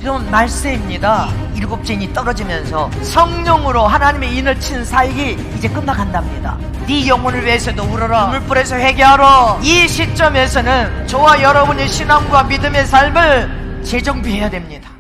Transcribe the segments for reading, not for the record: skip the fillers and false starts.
지금 말세입니다. 일곱 진이 떨어지면서 성령으로 하나님의 인을 친 사역이 이제 끝나간답니다. 네 영혼을 위해서도 울어라. 눈물불에서 회개하라. 이 시점에서는 저와 여러분의 신앙과 믿음의 삶을 재정비해야 됩니다.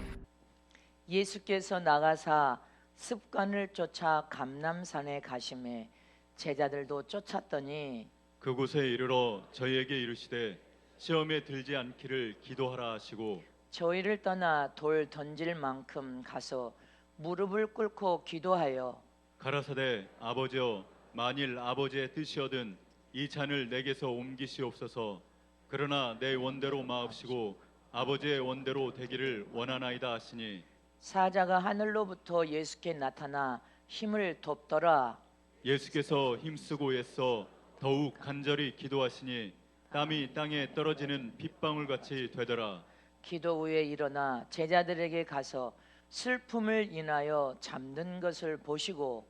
예수께서 나가사 습관을 쫓아 감람산에 가심에 제자들도 쫓았더니 그곳에 이르러 저희에게 이르시되 시험에 들지 않기를 기도하라 하시고 저희를 떠나 돌 던질 만큼 가서 무릎을 꿇고 기도하여 가라사대 아버지여 만일 아버지의 뜻이거든 이 잔을 내게서 옮기시옵소서. 그러나 내 원대로 마옵시고 아버지의 원대로 되기를 원하나이다 하시니 사자가 하늘로부터 예수께 나타나 힘을 돕더라. 예수께서 힘쓰고 애써 더욱 간절히 기도하시니 땀이 땅에 떨어지는 빗방울같이 되더라. 기도 후에 일어나 제자들에게 가서 슬픔을 인하여 잠든 것을 보시고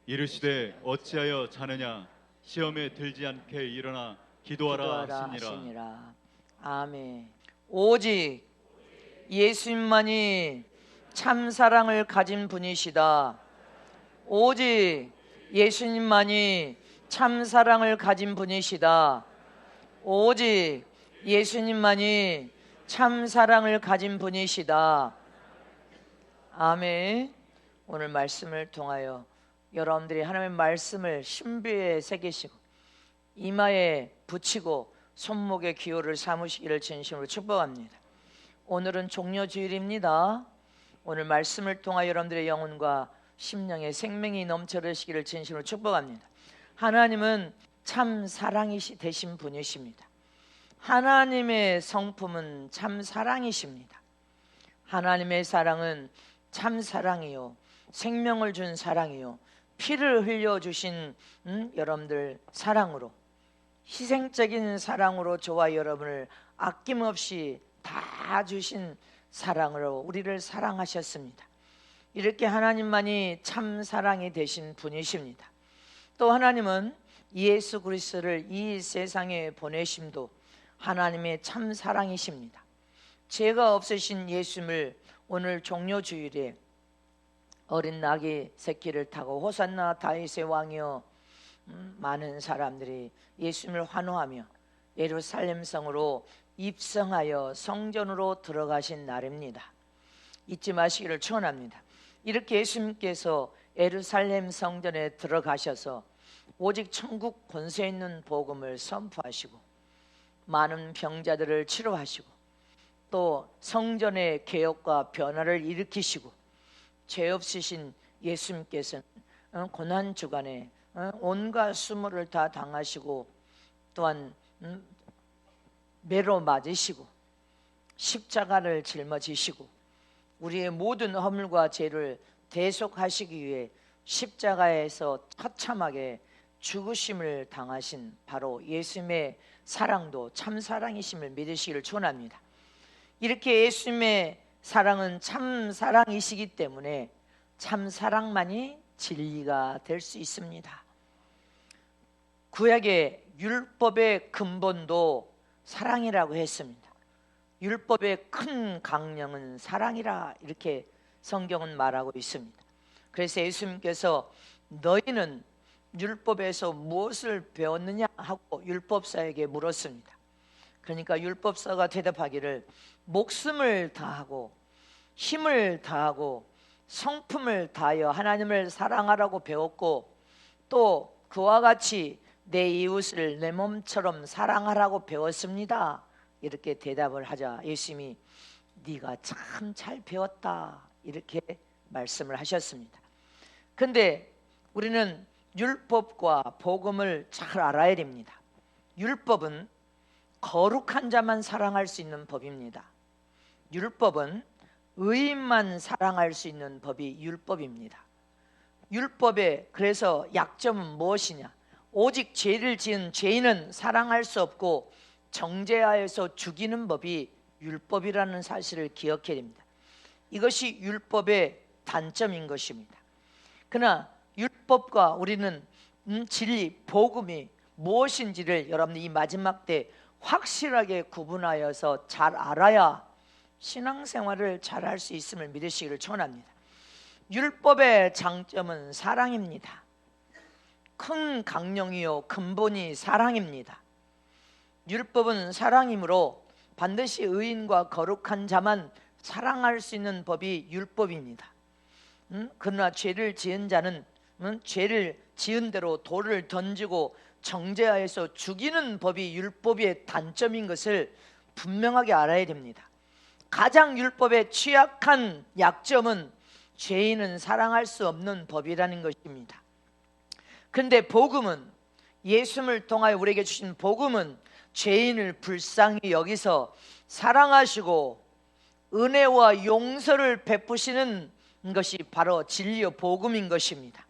이르시되 어찌하여 자느냐 시험에 들지 않게 일어나 기도하라 하시니라. 아멘. 오직 예수님만이 참 사랑을 가진 분이시다. 오직 예수님만이 참 사랑을 가진 분이시다. 오직 예수님만이 참 사랑을 가진 분이시다. 아멘. 오늘 말씀을 통하여 여러분들이 하나님의 말씀을 신비에 새기시고 이마에 붙이고 손목에 기호를 삼으시기를 진심으로 축복합니다. 오늘은 종료주일입니다. 오늘 말씀을 통하여 여러분들의 영혼과 심령에 생명이 넘쳐르시기를 진심으로 축복합니다. 하나님은 참 사랑이 되신 분이십니다. 하나님의 성품은 참 사랑이십니다. 하나님의 사랑은 참 사랑이요 생명을 준 사랑이요 피를 흘려주신 여러분들 사랑으로 희생적인 사랑으로 저와 여러분을 아낌없이 다 주신 사랑으로 우리를 사랑하셨습니다. 이렇게 하나님만이 참 사랑이 되신 분이십니다. 또 하나님은 예수 그리스도를 이 세상에 보내심도 하나님의 참 사랑이십니다. 죄가 없으신 예수님을 오늘 종료주일에 어린 나귀 새끼를 타고 호산나 다윗의 왕이여 많은 사람들이 예수님을 환호하며 예루살렘 성으로 입성하여 성전으로 들어가신 날입니다. 잊지 마시기를 축원합니다. 이렇게 예수님께서 예루살렘 성전에 들어가셔서 오직 천국 권세 있는 복음을 선포하시고 많은 병자들을 치료하시고 또 성전의 개혁과 변화를 일으키시고 죄 없으신 예수님께서는 고난주간에 온갖 수모를 다 당하시고 또한 매로 맞으시고 십자가를 짊어지시고 우리의 모든 허물과 죄를 대속하시기 위해 십자가에서 처참하게 죽으심을 당하신 바로 예수님의 사랑도 참 사랑이심을 믿으시기를 축원합니다. 이렇게 예수님의 사랑은 참 사랑이시기 때문에 참 사랑만이 진리가 될 수 있습니다. 구약의 율법의 근본도 사랑이라고 했습니다. 율법의 큰 강령은 사랑이라 이렇게 성경은 말하고 있습니다. 그래서 예수님께서 너희는 율법에서 무엇을 배웠느냐 하고 율법사에게 물었습니다. 그러니까 율법사가 대답하기를 목숨을 다하고 힘을 다하고 성품을 다하여 하나님을 사랑하라고 배웠고 또 그와 같이 내 이웃을 내 몸처럼 사랑하라고 배웠습니다. 이렇게 대답을 하자 예수님이 네가 참 잘 배웠다 이렇게 말씀을 하셨습니다. 근데 우리는 율법과 복음을 잘 알아야 됩니다. 율법은 거룩한 자만 사랑할 수 있는 법입니다. 율법은 의인만 사랑할 수 있는 법이 율법입니다. 율법의 그래서 약점은 무엇이냐? 오직 죄를 지은 죄인은 사랑할 수 없고 정죄하여서 죽이는 법이 율법이라는 사실을 기억해야 됩니다. 이것이 율법의 단점인 것입니다. 그러나 율법과 우리는 진리, 복음이 무엇인지를 여러분이 이 마지막 때 확실하게 구분하여서 잘 알아야 신앙생활을 잘할 수 있음을 믿으시기를 축원합니다. 율법의 장점은 사랑입니다. 큰 강령이요 근본이 사랑입니다. 율법은 사랑이므로 반드시 의인과 거룩한 자만 사랑할 수 있는 법이 율법입니다. 그러나 죄를 지은 자는 죄를 지은 대로 돌을 던지고 정죄하여서 죽이는 법이 율법의 단점인 것을 분명하게 알아야 됩니다. 가장 율법의 취약한 약점은 죄인은 사랑할 수 없는 법이라는 것입니다. 그런데 복음은, 예수님을 통하여 우리에게 주신 복음은 죄인을 불쌍히 여기서 사랑하시고 은혜와 용서를 베푸시는 것이 바로 진리의 복음인 것입니다.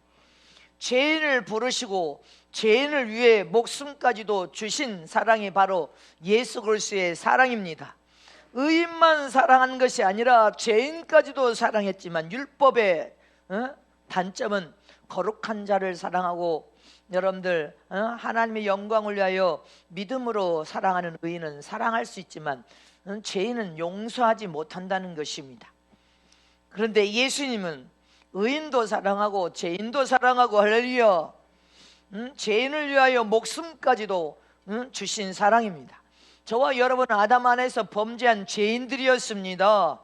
죄인을 부르시고 죄인을 위해 목숨까지도 주신 사랑이 바로 예수 그리스도의 사랑입니다. 의인만 사랑한 것이 아니라 죄인까지도 사랑했지만 율법의 단점은 거룩한 자를 사랑하고, 여러분들 하나님의 영광을 위하여 믿음으로 사랑하는 의인은 사랑할 수 있지만 죄인은 용서하지 못한다는 것입니다. 그런데 예수님은 의인도 사랑하고 죄인도 사랑하고, 할렐루야, 죄인을 위하여 목숨까지도 주신 사랑입니다. 저와 여러분은 아담 안에서 범죄한 죄인들이었습니다.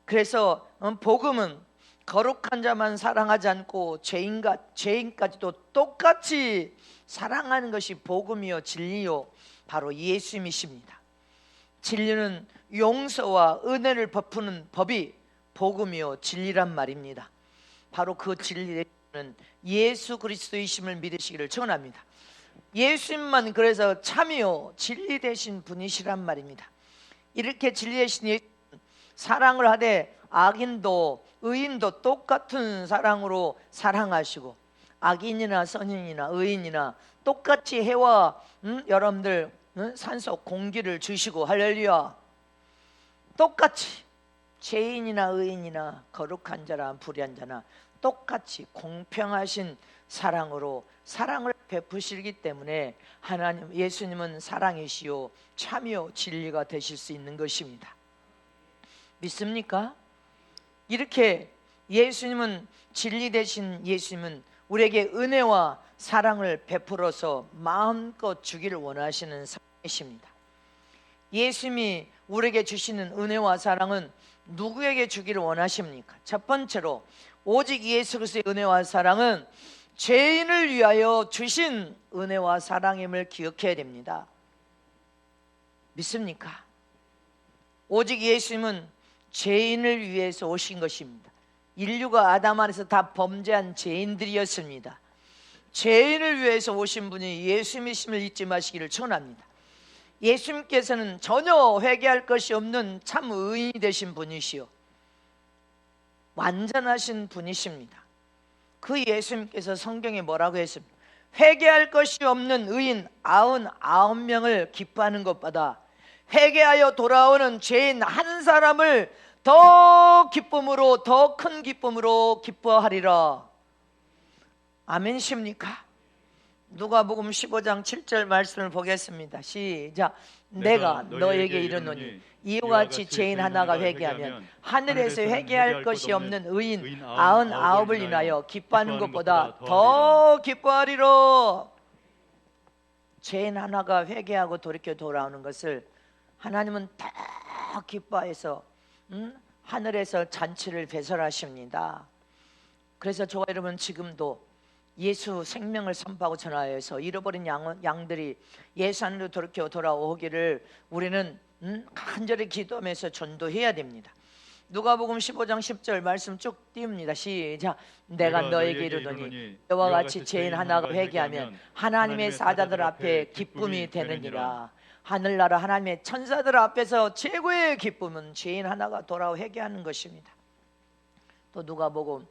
그래서 복음은 거룩한 자만 사랑하지 않고 죄인까지도 똑같이 사랑하는 것이 복음이요 진리요 바로 예수님이십니다. 진리는 용서와 은혜를 베푸는 법이 복음이요 진리란 말입니다. 바로 그 진리는 예수 그리스도이심을 믿으시기를 축원합니다. 예수님만 그래서 참이요 진리 되신 분이시란 말입니다. 이렇게 진리 되신 예수님, 사랑을 하되 악인도 의인도 똑같은 사랑으로 사랑하시고, 악인이나 선인이나 의인이나 똑같이 해와 여러분들 산소 공기를 주시고, 할렐루야, 똑같이 죄인이나 의인이나 거룩한 자나 불의한 자나 똑같이 공평하신 사랑으로 사랑을 베푸시기 때문에 하나님, 예수님은 사랑이시요 참이요 진리가 되실 수 있는 것입니다. 믿습니까? 이렇게 예수님은, 진리 되신 예수님은 우리에게 은혜와 사랑을 베풀어서 마음껏 주기를 원하시는 사랑이십니다. 예수님이 우리에게 주시는 은혜와 사랑은 누구에게 주기를 원하십니까? 첫 번째로 오직 예수 그리스도의 은혜와 사랑은 죄인을 위하여 주신 은혜와 사랑임을 기억해야 됩니다. 믿습니까? 오직 예수님은 죄인을 위해서 오신 것입니다. 인류가 아담 안에서 다 범죄한 죄인들이었습니다. 죄인을 위해서 오신 분이 예수님이심을 잊지 마시기를 축원합니다. 예수님께서는 전혀 회개할 것이 없는 참 의인이 되신 분이시요 완전하신 분이십니다. 그 예수님께서 성경에 뭐라고 했습니까? 회개할 것이 없는 의인 99명을 기뻐하는 것보다 회개하여 돌아오는 죄인 한 사람을 더 기쁨으로, 더 큰 기쁨으로 기뻐하리라. 아멘이십니까? 누가복음 15장 7절 말씀을 보겠습니다. 시작. 내가 너에게 이르노니 이와 같이 죄인 하나가 회개하면 하늘에서 회개할 것이 없는 의인 99을 인하여 기뻐하는 것보다 더 기뻐하리라. 죄인 하나가 회개하고 돌이켜 돌아오는 것을 하나님은 다 기뻐해서 하늘에서 잔치를 배설하십니다. 그래서 저와 여러분 지금도 예수 생명을 선포하고 전하여서 잃어버린 양들이 예수 안으로 돌이켜 돌아오기를 우리는 간절히 기도하면서 전도해야 됩니다. 누가복음 15장 10절 말씀 쭉 띄웁니다. 시작. 내가 너에게 이르노니 이와 같이 죄인 하나가 회개하면 하나님의 사자들 앞에 기쁨이 되느니라. 하늘나라 하나님의 천사들 앞에서 최고의 기쁨은 죄인 하나가 돌아와 회개하는 것입니다. 또 누가복음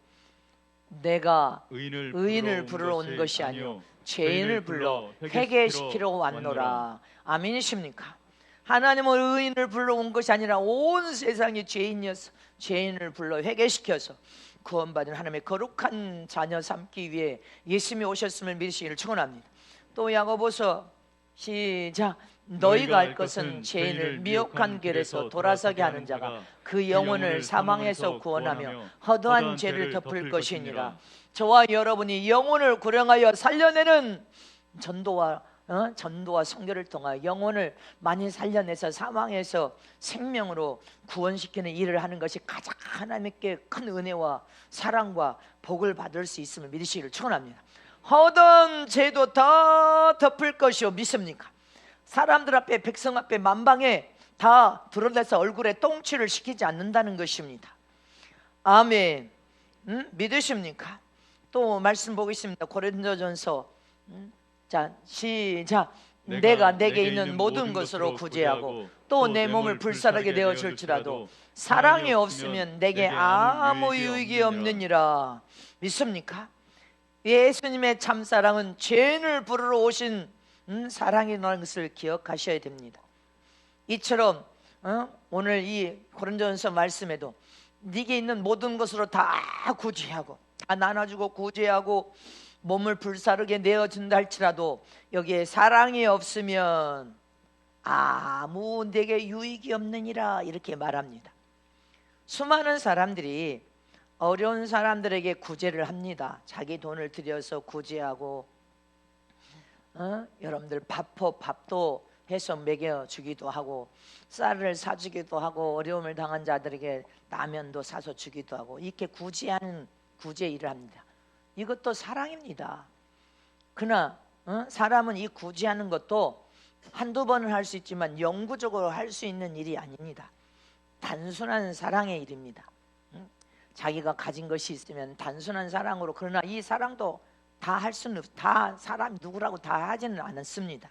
내가 의인을 부르러 온 것이 아니요 죄인을 불러 회개시키러 왔노라. 아멘이십니까? 하나님은 의인을 불러 온 것이 아니라 온 세상이 죄인이어서 죄인을 불러 회개시켜서 구원받은 하나님의 거룩한 자녀 삼기 위해 예수님이 오셨음을 믿으시기를 축원합니다. 또 야고보서 시작. 너희가 알 것은 죄인을 미혹한 길에서 돌아서게 하는 자가 그 영혼을 사망에서 구원하며 허다한 죄를 덮을 것이니라. 저와 여러분이 영혼을 구령하여 살려내는 전도와 선교를 통하여 영혼을 많이 살려내서 사망에서 생명으로 구원시키는 일을 하는 것이 가장 하나님께 큰 은혜와 사랑과 복을 받을 수 있음을 믿으시기를 축원합니다. 허다한 죄도 다 덮을 것이요, 믿습니까? 사람들 앞에, 백성 앞에, 만방에 다 드러내서 얼굴에 똥칠을 시키지 않는다는 것입니다. 아멘. 믿으십니까? 또 말씀 보겠습니다. 고린도전서 자, 시작. 내가 내게 있는 모든 것으로 구제하고 또 내 몸을 불사르게 내어 줄지라도 사랑이 없으면 내게 아무 유익이 없느니라. 믿습니까? 예수님의 참사랑은 죄인을 부르러 오신 사랑이라는 것을 기억하셔야 됩니다. 이처럼 오늘 이 고린도전서 말씀에도 네게 있는 모든 것으로 다 구제하고 다 나눠주고 구제하고 몸을 불사르게 내어준다 할지라도 여기에 사랑이 없으면 아무 내게 유익이 없느니라, 이렇게 말합니다. 수많은 사람들이 어려운 사람들에게 구제를 합니다. 자기 돈을 들여서 구제하고 여러분들 밥도 해서 먹여주기도 하고 쌀을 사주기도 하고 어려움을 당한 자들에게 라면도 사서 주기도 하고 이렇게 구제하는 구제 일을 합니다. 이것도 사랑입니다. 그러나 사람은 이 구제하는 것도 한두 번은 할 수 있지만 영구적으로 할 수 있는 일이 아닙니다. 단순한 사랑의 일입니다. 자기가 가진 것이 있으면 단순한 사랑으로, 그러나 이 사랑도 다 할 수는 다 사람 누구라고 다 하지는 않습니다.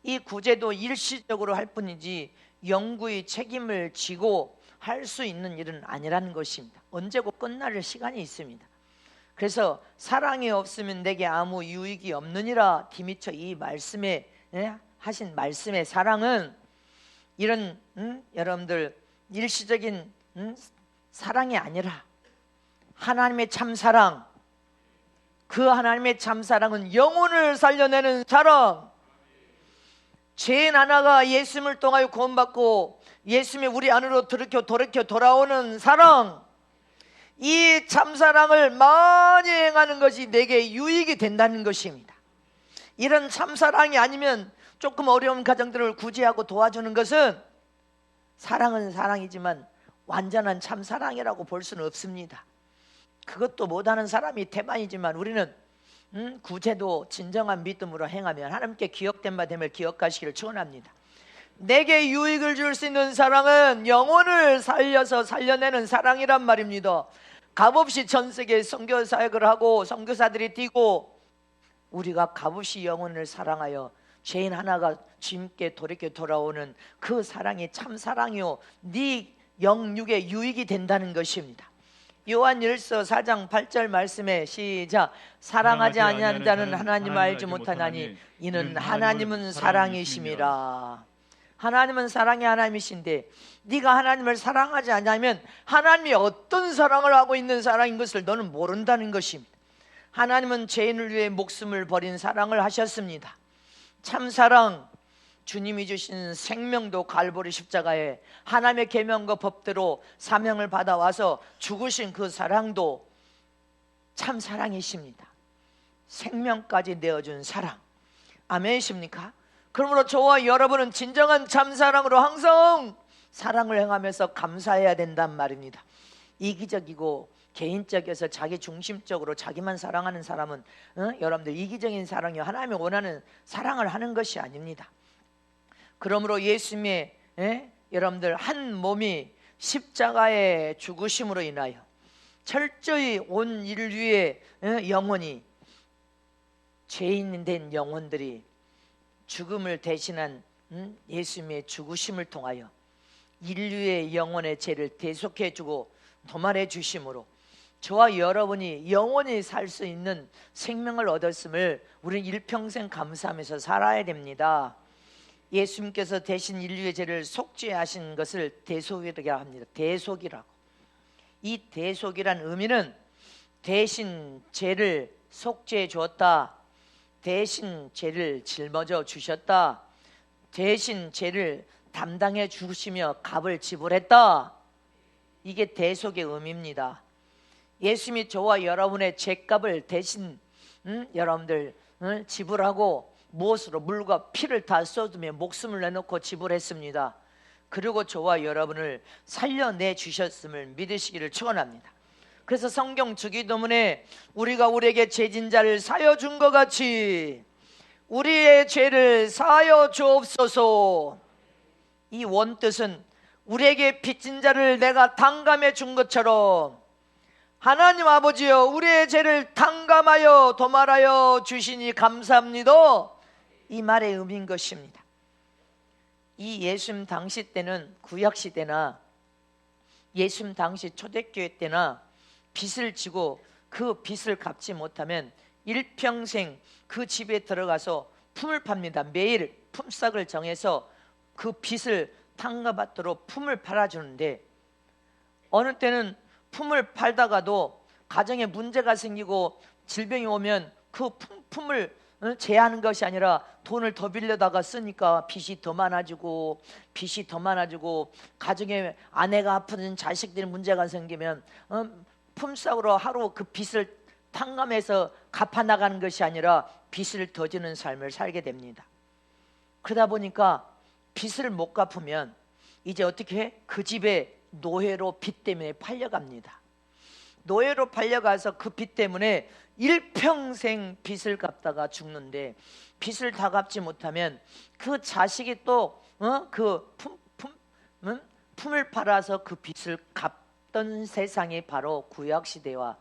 이 구제도 일시적으로 할 뿐이지 영구의 책임을 지고 할 수 있는 일은 아니라는 것입니다. 언제고 끝날 시간이 있습니다. 그래서 사랑이 없으면 내게 아무 유익이 없느니라. 디미처 이 말씀에 하신 말씀의 사랑은 이런 여러분들 일시적인 사랑이 아니라 하나님의 참사랑, 그 하나님의 참사랑은 영혼을 살려내는 사랑. 죄인 하나가 예수님을 통하여 구원받고 예수님이 우리 안으로 돌이켜 돌아오는 사랑, 이 참사랑을 많이 행하는 것이 내게 유익이 된다는 것입니다. 이런 참사랑이 아니면 조금 어려운 가정들을 구제하고 도와주는 것은 사랑은 사랑이지만 완전한 참사랑이라고 볼 수는 없습니다. 그것도 못하는 사람이 대만이지만 우리는 구제도 진정한 믿음으로 행하면 하나님께 기억된 바 됨을 기억하시기를 축원합니다. 내게 유익을 줄 수 있는 사랑은 영혼을 살려서 살려내는 사랑이란 말입니다. 값없이 전 세계에 선교 사역을 하고 선교사들이 뛰고 우리가 값없이 영혼을 사랑하여 죄인 하나가 주님께 돌이켜 돌아오는 그 사랑이 참 사랑이요 네 영육에 유익이 된다는 것입니다. 요한일서 4장 8절 말씀에 시작. 사랑하지 아니한 자는 하나님을 알지 못하나니 이는 하나님은 사랑이심이라. 하나님은 사랑의 하나님이신데 네가 하나님을 사랑하지 않으면 하나님이 어떤 사랑을 하고 있는 사랑인 것을 너는 모른다는 것입니다. 하나님은 죄인을 위해 목숨을 버린 사랑을 하셨습니다. 참 사랑, 주님이 주신 생명도 갈보리 십자가에 하나님의 계명과 법대로 사명을 받아와서 죽으신 그 사랑도 참 사랑이십니다. 생명까지 내어준 사랑. 아멘이십니까? 그러므로 저와 여러분은 진정한 참사랑으로 항상 사랑을 행하면서 감사해야 된단 말입니다. 이기적이고 개인적에서 자기 중심적으로 자기만 사랑하는 사람은 여러분들 이기적인 사랑이 하나님이 원하는 사랑을 하는 것이 아닙니다. 그러므로 예수님의 여러분들 한 몸이 십자가의 죽으심으로 인하여 철저히 온 인류의 영혼이 죄인 된 영혼들이 죽음을 대신한 예수님의 죽으심을 통하여 인류의 영혼의 죄를 대속해 주고 도말해 주심으로 저와 여러분이 영원히 살 수 있는 생명을 얻었음을 우리는 일평생 감사하면서 살아야 됩니다. 예수님께서 대신 인류의 죄를 속죄하신 것을 대속이라고 합니다. 대속이라고. 이 대속이란 의미는 대신 죄를 속죄해 주었다, 대신 죄를 짊어져 주셨다. 대신 죄를 담당해 주시며 값을 지불했다. 이게 대속의 의미입니다. 예수님이 저와 여러분의 죄값을 대신 여러분들 지불하고 무엇으로? 물과 피를 다 쏟으며 목숨을 내놓고 지불했습니다. 그리고 저와 여러분을 살려내 주셨음을 믿으시기를 축원합니다. 그래서 성경 주기도문에 우리가 우리에게 죄진 자를 사여 준 것 같이 우리의 죄를 사여 주옵소서. 이 원뜻은 우리에게 빚진 자를 내가 탕감해 준 것처럼 하나님 아버지여 우리의 죄를 탕감하여 도말하여 주시니 감사합니다. 이 말의 의미인 것입니다. 이 예수님 당시 때는 구약시대나 예수님 당시 초대교회 때나 빚을 지고 그 빚을 갚지 못하면 일평생 그 집에 들어가서 품을 팝니다. 매일 품삯을 정해서 그 빚을 탕감받도록 품을 팔아주는데, 어느 때는 품을 팔다가도 가정에 문제가 생기고 질병이 오면 그 품을 제하는 것이 아니라 돈을 더 빌려다가 쓰니까 빚이 더 많아지고 가정에 아내가 아프든 자식들이 문제가 생기면 품삯으로 하루 그 빚을 탕감해서 갚아나가는 것이 아니라 빚을 더 지는 삶을 살게 됩니다. 그러다 보니까 빚을 못 갚으면 이제 어떻게 해? 그 집에 노예로 빚 때문에 팔려갑니다. 노예로 팔려가서 그 빚 때문에 일평생 빚을 갚다가 죽는데, 빚을 다 갚지 못하면 그 자식이 또 그 품을 팔아서 그 빚을 갚던 세상이 바로 구약시대와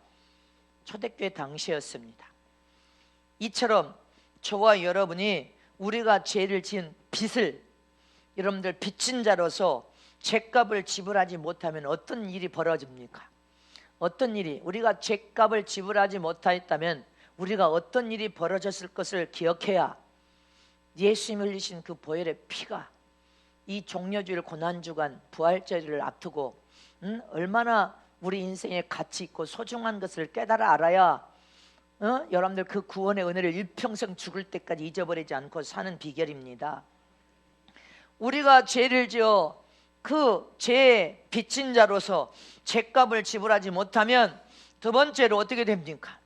초대교회 당시였습니다. 이처럼 저와 여러분이 우리가 죄를 지은 빚을, 여러분들 빚진 자로서 죄값을 지불하지 못하면 어떤 일이 벌어집니까? 어떤 일이, 우리가 죄값을 지불하지 못하였다면 우리가 어떤 일이 벌어졌을 것을 기억해야 예수님이 흘리신 그 보혈의 피가 이 종려주일 고난주간 부활절을 앞두고 얼마나 우리 인생에 가치 있고 소중한 것을 깨달아 알아야 여러분들 그 구원의 은혜를 일평생 죽을 때까지 잊어버리지 않고 사는 비결입니다. 우리가 죄를 지어 그 죄의 빚진 자로서 죄값을 지불하지 못하면 두 번째로 어떻게 됩니까?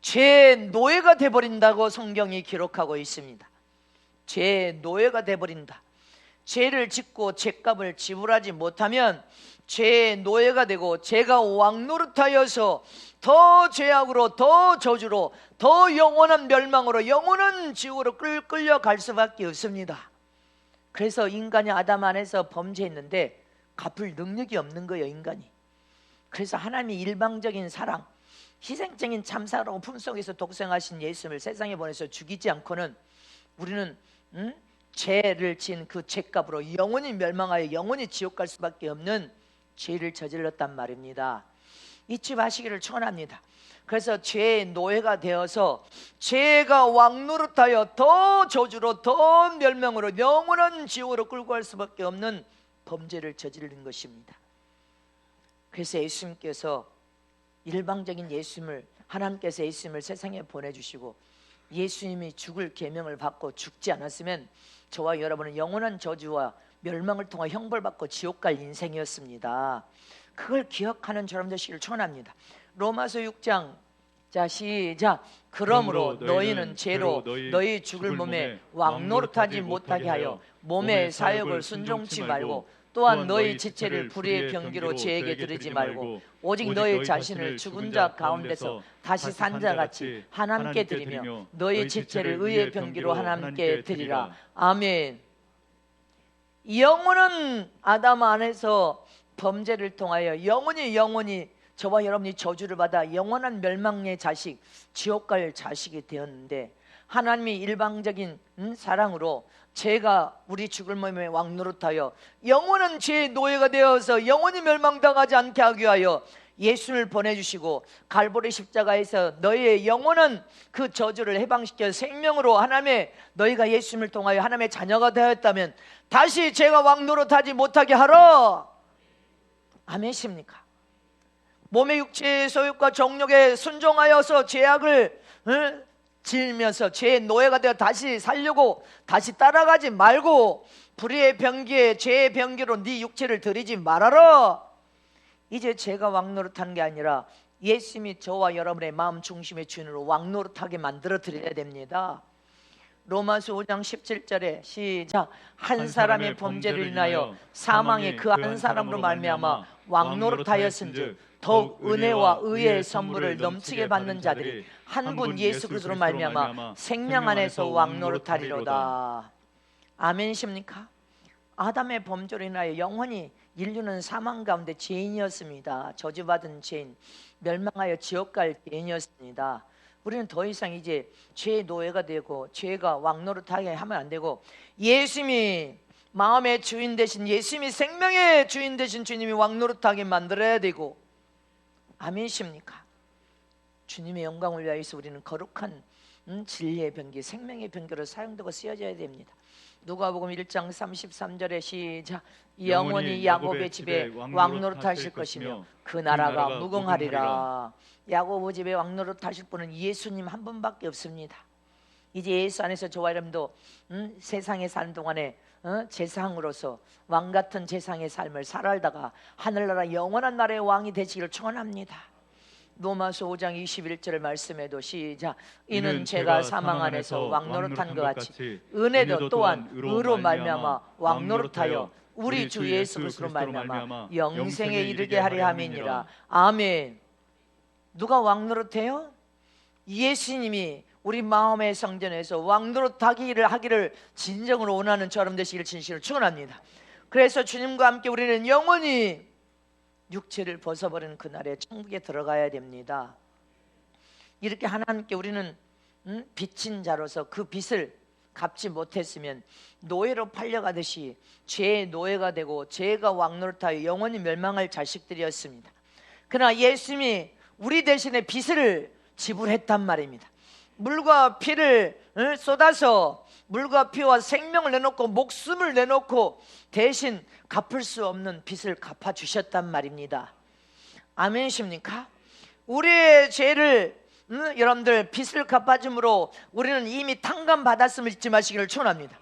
죄의 노예가 돼버린다고 성경이 기록하고 있습니다. 죄의 노예가 돼버린다. 죄를 짓고 죄값을 지불하지 못하면 죄의 노예가 되고 죄가 왕노릇하여서 더 죄악으로, 더 저주로, 더 영원한 멸망으로, 영원한 지옥으로 끌려갈 수밖에 없습니다. 그래서 인간이 아담 안에서 범죄했는데 갚을 능력이 없는 거예요, 인간이. 그래서 하나님이 일방적인 사랑, 희생적인 참사랑 품속에서 독생하신 예수님을 세상에 보내서 죽이지 않고는 우리는 죄를 지은 그 죄값으로 영원히 멸망하여 영원히 지옥 갈 수밖에 없는 죄를 저질렀단 말입니다. 잊지 마시기를 축원합니다. 그래서 죄의 노예가 되어서 죄가 왕노릇하여 더 저주로, 더 멸망으로, 영원한 지옥으로 끌고 갈 수밖에 없는 범죄를 저지른 것입니다. 그래서 예수님께서 일방적인 예수님을, 하나님께서 예수님을 세상에 보내주시고 예수님이 죽을 계명을 받고 죽지 않았으면 저와 여러분은 영원한 저주와 멸망을 통해 형벌받고 지옥 갈 인생이었습니다. 그걸 기억하는 저러분 되시기를 축원합니다. 로마서 6장, 자 시작. 그러므로 너희는 죄로 너희 죽을 몸에 왕노릇하지 못하게 하여 몸의 사욕을 순종치 말고, 또한 너희 지체를 불의의 병기로 죄에게 들이지 말고 오직 너희 자신을 죽은 자 가운데서 다시 산 자 같이 하나님께 드리며 너희 지체를 의의 병기로 하나님께 드리라. 아멘. 영원한 아담 안에서 범죄를 통하여 영원히 저와 여러분이 저주를 받아 영원한 멸망의 자식, 지옥 갈 자식이 되었는데, 하나님이 일방적인 사랑으로 죄가 우리 죽을 몸에 왕노릇하여 영원한 죄의 노예가 되어서 영원히 멸망당하지 않게 하기 위하여 예수를 보내주시고 갈보리 십자가에서 너희의 영원한 그 저주를 해방시켜 생명으로 하나님의, 너희가 예수님을 통하여 하나님의 자녀가 되었다면 다시 죄가 왕노릇하지 못하게 하라. 아멘이십니까? 몸의 육체의 소욕과 정욕에 순종하여서 죄악을 질면서 죄의 노예가 되어 다시 살려고 다시 따라가지 말고 불의의 병기에 죄의 병기로 네 육체를 들이지 말아라. 이제 죄가 왕노릇하는 게 아니라 예수님이 저와 여러분의 마음 중심의 주인으로 왕노릇하게 만들어 드려야 됩니다. 로마서 5장 17절에 시작. 한 사람의 범죄를 인하여 사망에 그 한 사람으로 말미암아 왕노릇하였은즉 더욱 은혜와 의의 선물을 넘치게 받는 자들이 한 분 예수 그리스도로 말미암아 생명 안에서 왕노릇하리로다. 아멘이십니까? 아담의 범죄로 인하여 영원히 인류는 사망 가운데 죄인이었습니다. 저주받은 죄인, 멸망하여 지옥 갈 죄인이었습니다. 우리는 더 이상 이제 죄의 노예가 되고 죄가 왕노릇하게 하면 안 되고 예수님이 마음의 주인 되신, 예수님이 생명의 주인 되신 주님이 왕노릇하게 만들어야 되고, 아멘이십니까? 주님의 영광을 위하여서 우리는 거룩한 진리의 병기, 생명의 병기로 사용되고 쓰여져야 됩니다. 누가복음 1장 33절에 시작. 영원히 야곱의 집에 왕노릇하실 것이며 그 나라가 무궁하리라. 야곱의 집에 왕노릇하실 분은 예수님 한 분밖에 없습니다. 이제 예수 안에서 저와 여러분도 세상에 사는 동안에 제상으로서 왕같은 제상의 삶을 살아다가 하늘나라 영원한 나라의 왕이 되시기를 축원합니다. 로마서 5장 21절의 말씀에도 시작. 이는 제가 사망 안에서 왕노릇한 것 같이 은혜도 또한 의로 말미암아 왕노릇하여 우리 주 예수 그리스도로 말미암아 영생에 이르게 하려 함이니라. 아멘. 누가 왕노릇해요? 예수님이 우리 마음의 성전에서 왕노릇하기를 진정으로 원하는 저럼 되시기를 진실로 축원합니다. 그래서 주님과 함께 우리는 영원히 육체를 벗어버리는 그날에 천국에 들어가야 됩니다. 이렇게 하나님께 우리는 빚진 자로서 그 빚을 갚지 못했으면 노예로 팔려가듯이 죄의 노예가 되고 죄가 왕노릇하여 영원히 멸망할 자식들이었습니다. 그러나 예수님이 우리 대신에 빚을 지불했단 말입니다. 물과 피를 쏟아서 물과 피와 생명을 내놓고 목숨을 내놓고 대신 갚을 수 없는 빚을 갚아주셨단 말입니다. 아멘이십니까? 우리의 죄를 여러분들 빚을 갚아줌으로 우리는 이미 탕감받았음을 잊지 마시기를 축원합니다.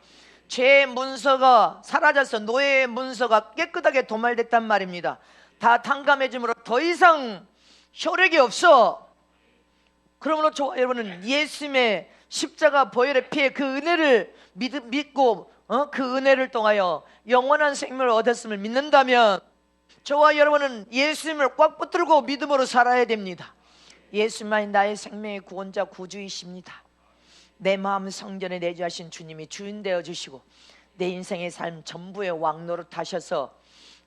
죄의 문서가 사라져서 노예의 문서가 깨끗하게 도말됐단 말입니다. 다 탕감해줌으로 더 이상 효력이 없어. 그러므로 저와 여러분은 예수님의 십자가 보혈의 피에 그 은혜를 믿고 그 은혜를 통하여 영원한 생명을 얻었음을 믿는다면 저와 여러분은 예수님을 꽉 붙들고 믿음으로 살아야 됩니다. 예수님만이 나의 생명의 구원자 구주이십니다. 내 마음 성전에 내주하신 주님이 주인 되어 주시고 내 인생의 삶 전부에 왕노릇 하셔서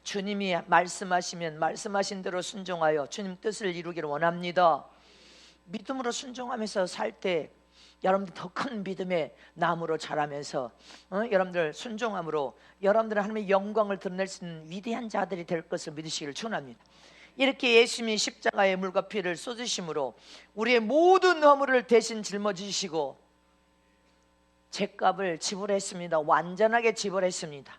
주님이 말씀하시면 말씀하신 대로 순종하여 주님 뜻을 이루기를 원합니다. 믿음으로 순종하면서 살 때 여러분들 더 큰 믿음의 나무로 자라면서 여러분들 순종함으로 여러분들은 하나님의 영광을 드러낼 수 있는 위대한 자들이 될 것을 믿으시기를 축원합니다. 이렇게 예수님이 십자가의 물과 피를 쏟으심으로 우리의 모든 허물을 대신 짊어지시고 죄값을 지불했습니다. 완전하게 지불했습니다.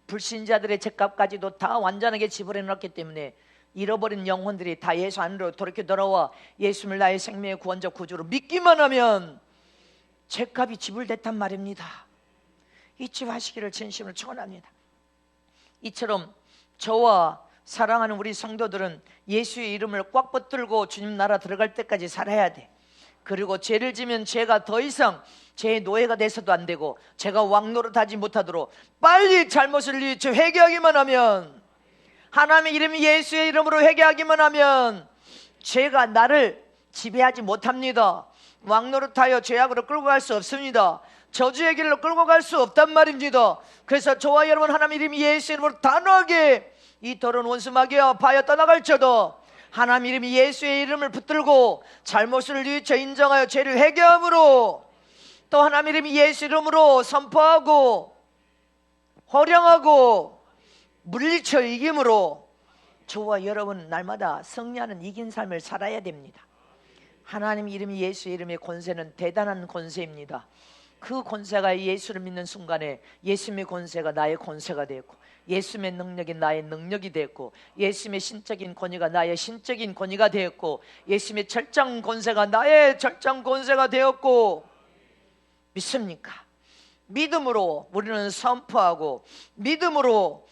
불신자들의 죄값까지도 다 완전하게 지불해 놨기 때문에 잃어버린 영혼들이 다 예수 안으로 돌이켜 돌아와 예수님을 나의 생명의 구원자 구주로 믿기만 하면 죄값이 지불됐단 말입니다. 잊지 마시기를 진심으로 축원합니다. 이처럼 저와 사랑하는 우리 성도들은 예수의 이름을 꽉 붙들고 주님 나라 들어갈 때까지 살아야 돼. 그리고 죄를 지면 죄가 더 이상 죄의 노예가 돼서도 안 되고 죄가 왕노릇하지 못하도록 빨리 잘못을 뉘우쳐 회개하기만 하면, 하나님의 이름 예수의 이름으로 회개하기만 하면 죄가 나를 지배하지 못합니다. 왕노릇하여 죄악으로 끌고 갈 수 없습니다. 저주의 길로 끌고 갈 수 없단 말입니다. 그래서 저와 여러분 하나님 이름 예수의 이름으로 단호하게 이 더러운 원수 마귀와 파여 떠나갈지어다 하나님 이름 예수의 이름을 붙들고 잘못을 뉘우쳐 인정하여 죄를 회개함으로 또 하나님 이름 예수 이름으로 선포하고 호령하고 물리쳐 이김으로 저와 여러분 날마다 승리하는 이긴 삶을 살아야 됩니다. 하나님 이름이 예수의 이름의 권세는 대단한 권세입니다. 그 권세가 예수를 믿는 순간에 예수님의 권세가 나의 권세가 되었고 예수님의 능력이 나의 능력이 되었고, 예수님의 신적인 권위가 나의 신적인 권위가 되었고, 예수님의 절장 권세가 나의 절장 권세가 되었고, 믿습니까? 믿음으로 우리는 선포하고, 믿음으로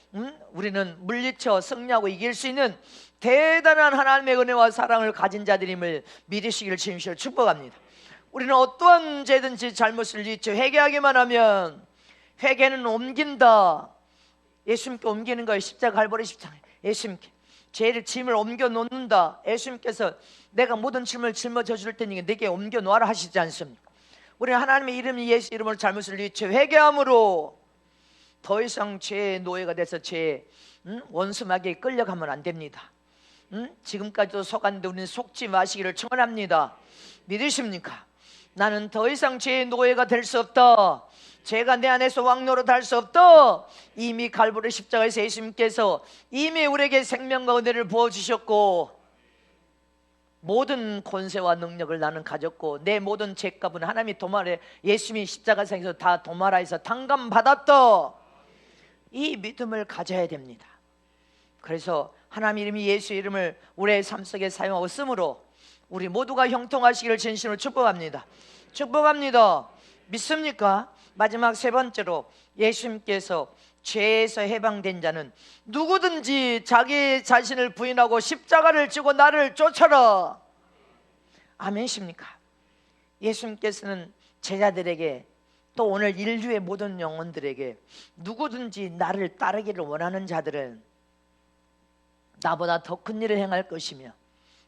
우리는 물리쳐 승리하고 이길 수 있는 대단한 하나님의 은혜와 사랑을 가진 자들임을 믿으시기를 진심으로 축복합니다. 우리는 어떠한 죄든지 잘못을 지쳐 회개하기만 하면, 회개는 옮긴다. 예수님께 옮기는 거예요. 십자가 갈보리 십자가. 예수님께 죄를 짐을 옮겨 놓는다. 예수님께서 내가 모든 짐을 짊어져 줄 테니 내게 옮겨 놓아라 하시지 않습니까? 우리는 하나님의 이름이 예수 이름으로 잘못을 지쳐 회개함으로 더 이상 죄의 노예가 돼서 죄의 원수마귀에 끌려가면 안 됩니다. 지금까지도 속았는데 우리는 속지 마시기를 청원합니다. 믿으십니까? 나는 더 이상 죄의 노예가 될 수 없다. 죄가 내 안에서 왕노릇 할 수 없다. 이미 갈보리 십자가에서 예수님께서 이미 우리에게 생명과 은혜를 부어주셨고, 모든 권세와 능력을 나는 가졌고, 내 모든 죄값은 하나님이 도말해 예수님이 십자가상에서 다 도말하여서 탕감받았다. 이 믿음을 가져야 됩니다. 그래서 하나님 이름이 예수 이름을 우리의 삶 속에 사용하고 쓰므로 우리 모두가 형통하시기를 진심으로 축복합니다. 축복합니다. 믿습니까? 마지막 세 번째로, 예수님께서 죄에서 해방된 자는 누구든지 자기 자신을 부인하고 십자가를 지고 나를 쫓아라. 아멘이십니까? 예수님께서는 제자들에게, 또 오늘 인류의 모든 영혼들에게, 누구든지 나를 따르기를 원하는 자들은 나보다 더 큰 일을 행할 것이며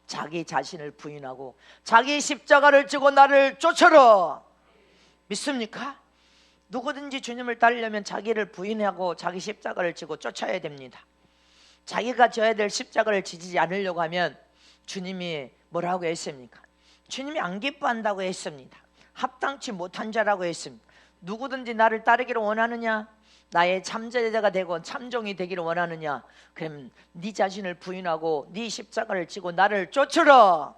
자기 자신을 부인하고 자기 십자가를 지고 나를 쫓아라. 믿습니까? 누구든지 주님을 따르려면 자기를 부인하고 자기 십자가를 지고 쫓아야 됩니다. 자기가 져야 될 십자가를 지지 않으려고 하면 주님이 뭐라고 했습니까? 주님이 안 기뻐한다고 했습니다. 합당치 못한 자라고 했습니다. 누구든지 나를 따르기를 원하느냐? 나의 참제자가 되고 참종이 되기를 원하느냐? 그럼 네 자신을 부인하고 네 십자가를 지고 나를 쫓으라.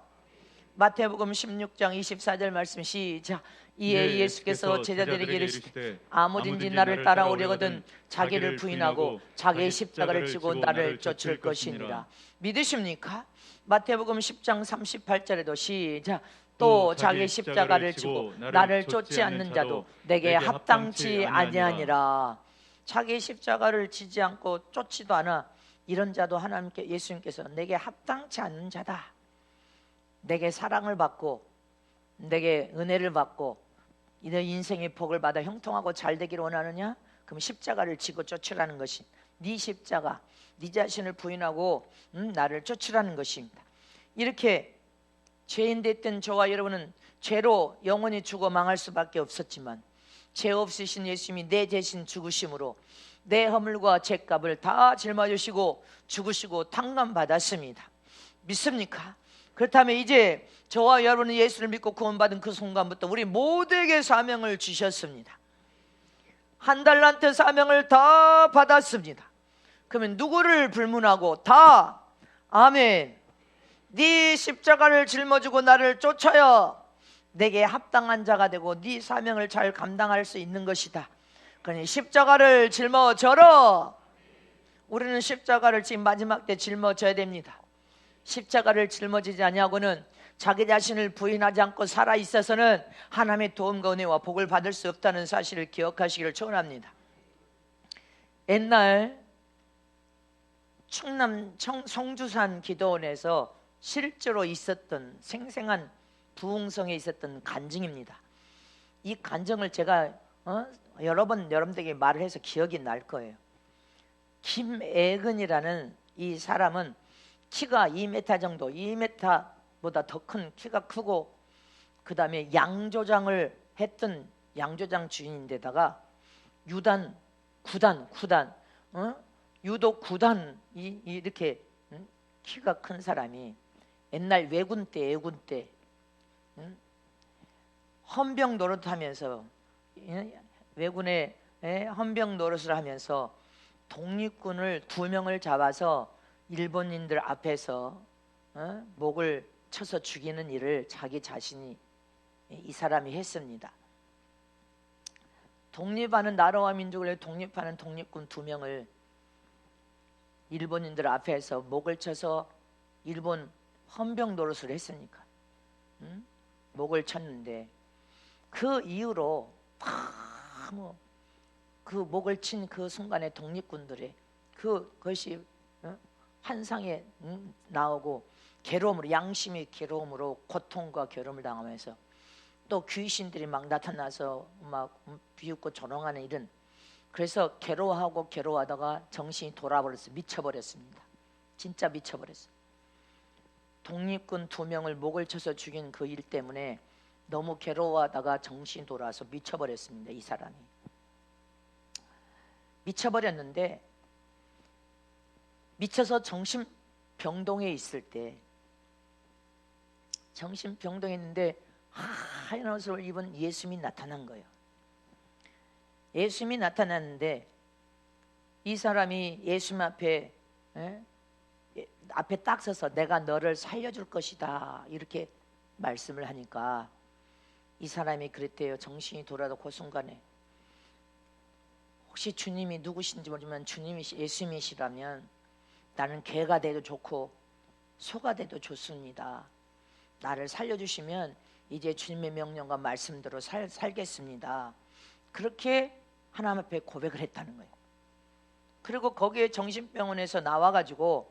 마태복음 16장 24절 말씀 시작. 이에 예수께서 제자들에게 이르시되 아무든지 나를 따라오려거든 자기를 부인하고 자기의 십자가를 지고 나를 쫓을 것이니라. 믿으십니까? 마태복음 10장 38절에도 시작. 또 자기 십자가를 지고 나를 쫓지 않는 자도 내게 합당치 아니하니라. 자기 십자가를 지지 않고 쫓지도 않아 이런 자도 하나님께, 예수님께서 내게 합당치 않는 자다. 내게 사랑을 받고 내게 은혜를 받고 내 인생의 복을 받아 형통하고 잘 되기를 원하느냐? 그럼 십자가를 지고 쫓으라는 것이, 네 십자가, 네 자신을 부인하고 나를 쫓으라는 것입니다. 이렇게 죄인 됐던 저와 여러분은 죄로 영원히 죽어 망할 수밖에 없었지만, 죄 없으신 예수님이 내 대신 죽으심으로 내 허물과 죄값을 다 짊어지시고 죽으시고 탕감받았습니다. 믿습니까? 그렇다면 이제 저와 여러분은 예수를 믿고 구원받은 그 순간부터 우리 모두에게 사명을 주셨습니다. 한 달란트 사명을 다 받았습니다. 그러면 누구를 불문하고 다 아멘, 네 십자가를 짊어지고 나를 쫓아야 내게 합당한 자가 되고 네 사명을 잘 감당할 수 있는 것이다. 그러니 십자가를 짊어져라. 우리는 십자가를 지금 마지막 때 짊어져야 됩니다. 십자가를 짊어지지 아니하고는 자기 자신을 부인하지 않고 살아 있어서는 하나님의 도움과 은혜와 복을 받을 수 없다는 사실을 기억하시기를 축원합니다. 옛날 충남 성주산 기도원에서 실제로 있었던 생생한 부흥성에 있었던 간증입니다. 이 간증을 제가 여러 번 여러분들에게 말을 해서 기억이 날 거예요. 김애근이라는 이 사람은 키가 2m 정도, 2m보다 더 큰 키가 크고, 그 다음에 양조장을 했던 양조장 주인인데다가 유단, 구단, 유도 구단, 이렇게 키가 큰 사람이 옛날 왜군 때, 애군 때 헌병 노릇하면서, 왜군의 헌병 노릇을 하면서 독립군을 2명을 잡아서 일본인들 앞에서 목을 쳐서 죽이는 일을 자기 자신이, 이 사람이 했습니다. 독립하는 나라와 민족을 독립하는 독립군 2명을 일본인들 앞에서 목을 쳐서 일본 헌병 노릇을 했으니까 목을 쳤는데 그 이후로 그 목을 친 그 순간에 독립군들의 그것이 환상에 나오고 괴로움으로, 양심의 괴로움으로 고통과 괴로움을 당하면서 또 귀신들이 막 나타나서 막 비웃고 조롱하는 일은, 그래서 괴로워하고 괴로워하다가 정신이 돌아버렸어요. 미쳐버렸습니다. 진짜 미쳐버렸어요. 독립군 2명을 목을 쳐서 죽인 그 일 때문에 너무 괴로워하다가 정신이 돌아서 미쳐버렸습니다. 이 사람이 미쳐버렸는데, 미쳐서 정신병동에 있을 때, 정신병동에 있는데 하얀 옷을 입은 예수님이 나타난 거예요. 예수님이 나타났는데 이 사람이 예수님 앞에 딱 서서 내가 너를 살려줄 것이다 이렇게 말씀을 하니까 이 사람이 그랬대요. 정신이 돌아도 그 순간에 혹시 주님이 누구신지 모르지만 주님이 예수님이시라면 나는 개가 돼도 좋고 소가 돼도 좋습니다. 나를 살려주시면 이제 주님의 명령과 말씀대로 살겠습니다. 그렇게 하나님 앞에 고백을 했다는 거예요. 그리고 거기에 정신병원에서 나와가지고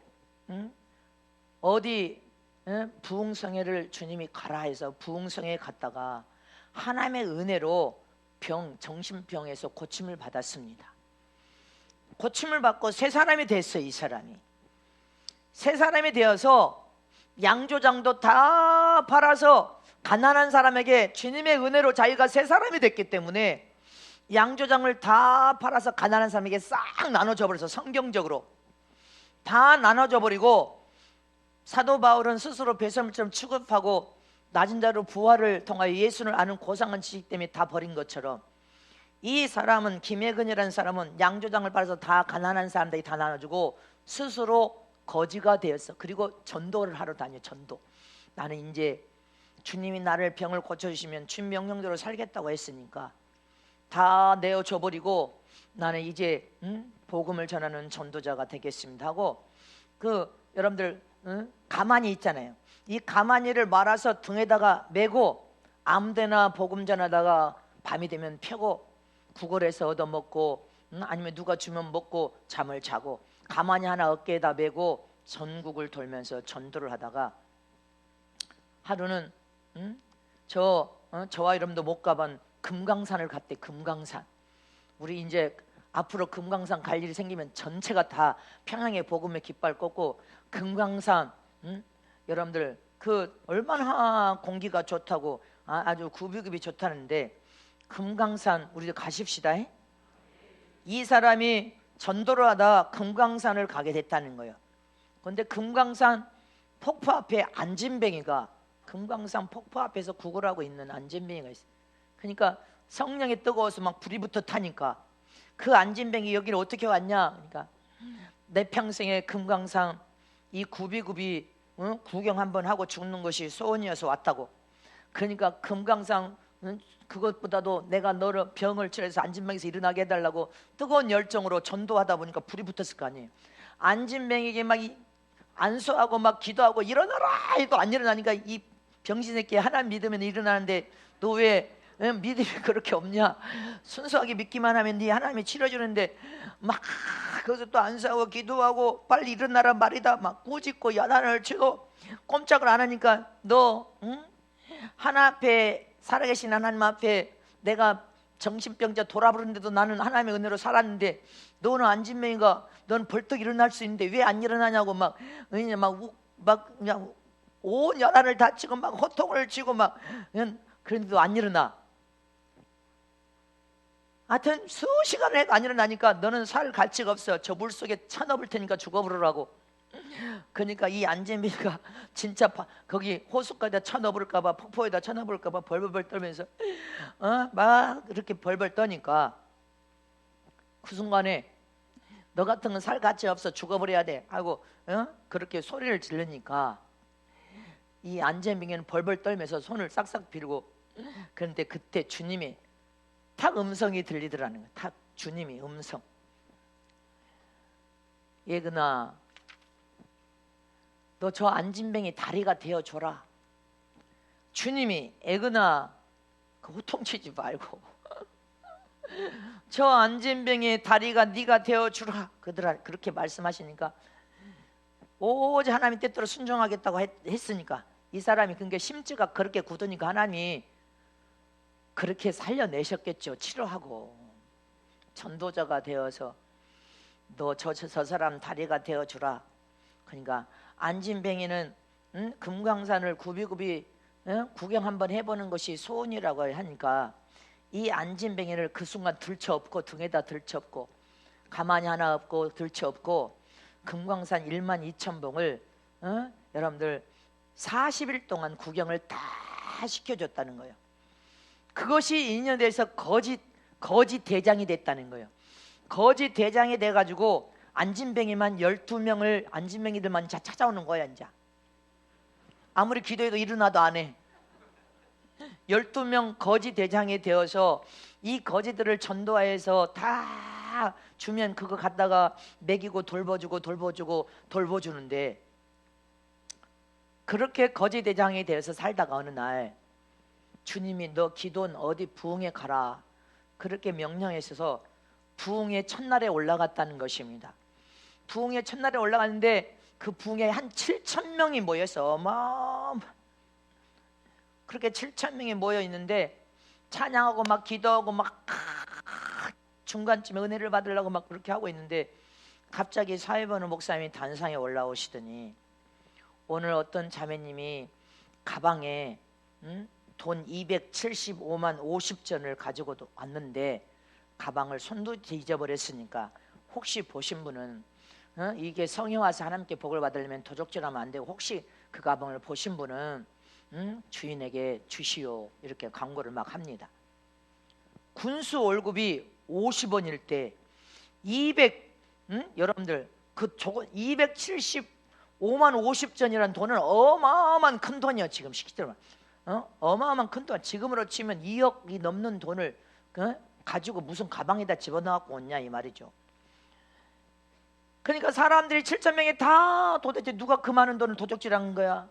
어디 부흥성회를 주님이 가라 해서 부흥성회에 갔다가 하나님의 은혜로 정신병에서 고침을 받았습니다. 고침을 받고 새 사람이 됐어요. 이 사람이 새 사람이 되어서 양조장도 다 팔아서 가난한 사람에게 주님의 은혜로 자기가 새 사람이 됐기 때문에 양조장을 다 팔아서 가난한 사람에게 싹 나눠줘 버려서 성경적으로 다 나눠줘 버리고, 사도 바울은 스스로 배설물처럼 취급하고 낮은 자로 부활을 통하여 예수를 아는 고상한 지식 때문에 다 버린 것처럼, 이 사람은 김혜근이라는 사람은 양조장을 팔아서 다 가난한 사람들이 다 나눠주고 스스로 거지가 되었어. 그리고 전도를 하러 다녀. 전도. 나는 이제 주님이 나를 병을 고쳐주시면 주님 명령대로 살겠다고 했으니까 다 내어줘 버리고 나는 이제 복음을 전하는 전도자가 되겠습니다 하고, 여러분들 가만히 있잖아요. 이 가만히를 말아서 등에다가 메고 아무데나 복음 전하다가 밤이 되면 펴고 구걸해서 얻어먹고 아니면 누가 주면 먹고 잠을 자고, 가만히 하나 어깨에다 메고 전국을 돌면서 전도를 하다가 하루는 저와 여러분도 못 가본 금강산을 갔대. 금강산. 우리 이제 앞으로 금강산 갈 일이 생기면 전체가 다 평양의 복음의 깃발 꽂고 금강산, 여러분들 얼마나 공기가 좋다고 아주 구비급이 좋다는데 금강산 우리도 가십시다. 이 사람이 전도를 하다 금강산을 가게 됐다는 거예요. 그런데 금강산 폭포 앞에 안진뱅이가, 금강산 폭포 앞에서 구걸하고 있는 안진뱅이가 있어요. 그러니까 성령이 뜨거워서 막 불이 붙어 타니까 그 안진뱅이 여기를 어떻게 왔냐, 그러니까 내 평생에 금강산 이 구비구비 구경 한번 하고 죽는 것이 소원이어서 왔다고. 그러니까 금강산 그것보다도 내가 너를 병을 치료해서 안진뱅이에서 일어나게 해달라고 뜨거운 열정으로 전도하다 보니까 불이 붙었을 거 아니에요. 안진뱅이에게 막 안수하고 막 기도하고 일어나라 해도 안 일어나니까 이 병신새끼 하나님 믿으면 일어나는데 너 왜 믿음이 그렇게 없냐, 순수하게 믿기만 하면 네 하나님이 치료해주는데 막 거기서 또 안수하고 기도하고 빨리 일어나라 말이다 막 꾸짖고 야단을 치고 꼼짝을 안 하니까 너 하나 앞에 살아계신 하나님 앞에 내가 정신병자 돌아버렸는데도 나는 하나님의 은혜로 살았는데 너는 안진뱅이가 너는 벌떡 일어날 수 있는데 왜 안 일어나냐고 막 그냥 온 연한을 다치고 막 호통을 치고 막 그런데도 안 일어나. 하여튼 수시간을 해도 안 일어나니까 너는 살 가치가 없어. 저 물 속에 쳐넣을 테니까 죽어버리라고. 그러니까 이 안진뱅이가 진짜 거기 호수까지 쳐넣을까봐, 폭포에다 쳐넣을까봐 벌벌 떨면서 막 이렇게 벌벌 떠니까 그 순간에 너 같은 건 살 가치 없어, 죽어버려야 돼 하고 그렇게 소리를 지르니까 이 안진뱅이는 벌벌 떨면서 손을 싹싹 빌고, 그런데 그때 주님이 탁 음성이 들리더라는 거예요. 탁 주님이 음성. 예근아, 너 저 안진뱅이 다리가 되어줘라. 주님이 예근아, 그 호통치지 말고 저 안진뱅이의 다리가 네가 되어주라. 그렇게 말씀하시니까 오직 하나님 뜻대로 순종하겠다고 했으니까 이 사람이 그게 심지가 그렇게 굳으니까 하나님이 그렇게 살려내셨겠죠. 치료하고 전도자가 되어서 너 저 사람 다리가 되어주라. 그러니까 안진뱅이는 금강산을 굽이굽이 구경 한번 해보는 것이 소원이라고 하니까 이 안진뱅이를 그 순간 들쳐업고 등에다 들쳐업고 가만히 하나 없고 들쳐업고 금강산 12,000봉을 여러분들 40일 동안 구경을 다 시켜줬다는 거예요. 그것이 인연돼서 거짓 대장이 됐다는 거예요. 거짓 대장이 돼가지고 안진뱅이만 12명을 안진뱅이들만 찾아오는 거야. 이제 아무리 기도해도 일어나도 안 해. 12명 거짓 대장이 되어서 이 거짓들을 전도하여서 다 주면 그거 갖다가 먹이고 돌보주는데 그렇게 거짓 대장이 되어서 살다가 어느 날 주님이 너 기돈 어디 부흥에 가라 그렇게 명령하셔서 부흥의 첫날에 올라갔다는 것입니다. 부흥의 첫날에 올라갔는데 그 부흥에 한 7,000명이 모여서 그렇게 7,000명이 모여 있는데 찬양하고 막 기도하고 막 중간쯤에 은혜를 받으려고 막 그렇게 하고 있는데 갑자기 사회번호 목사님이 단상에 올라오시더니 오늘 어떤 자매님이 가방에 돈 275만 50전을 가지고 왔는데 가방을 손도 잊어버렸으니까 혹시 보신 분은 이게 성에 와서 하나님께 복을 받으려면 도적질하면 안 되고 혹시 그 가방을 보신 분은 주인에게 주시오 이렇게 광고를 막 합니다. 군수 월급이 50원일 때 200 여러분들 그 275만 50전이라는 돈은 어마어마한 큰 돈이야. 지금 시키더만 어마어마한 큰 돈. 지금으로 치면 2억이 넘는 돈을 가지고 무슨 가방에다 집어넣고 왔냐 이 말이죠. 그러니까 사람들이 7,000명이 다 도대체 누가 그 많은 돈을 도적질한 거야.